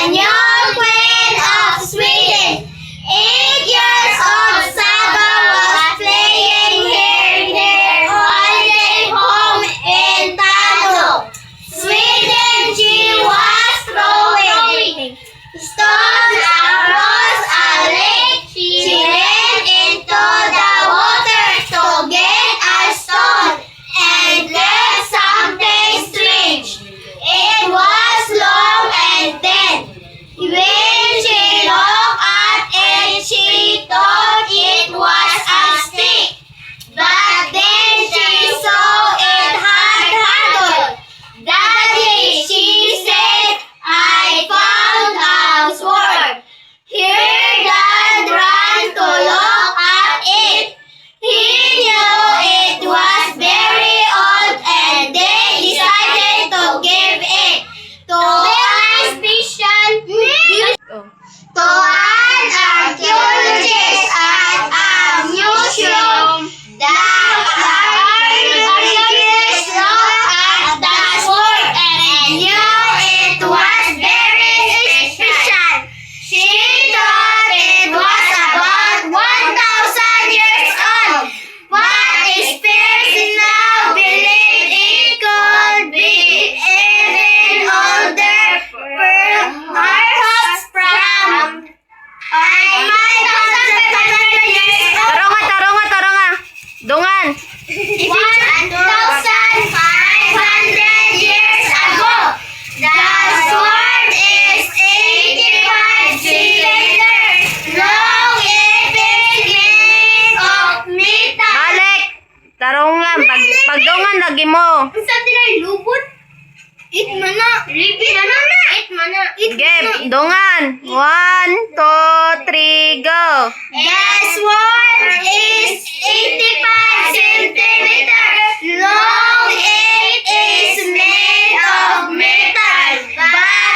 the new queen of Sweden. 8 years old Saga was playing here in her holiday home in Tano, Sweden. She was throwing stones across a lake. She ran into the water to get a stone and left something strange. It was long and thin. When she looked at it, she thought it was a stick. But then she saw it had handle. Daddy, she said, I found a sword. Here Dad ran to look at it. He knew it was very old and they decided to give it to an archaeologist at a museum. The archaeologist looked at the sword and knew it was very special. She thought it was about 1,000 years old, but experts now believe it could be even older, perhaps from 5,500 years old. Taro nga. Dungan. 1,500 years ago. The sword is 85 centimeters long. It is made of metal. Balik. Taro nga. Pagdungan lagi mo. Saan tinay lubot? It mana. Game. Dungan. 1, 2, 3, go. The sword is 85 centimeters long. It is made of metal, but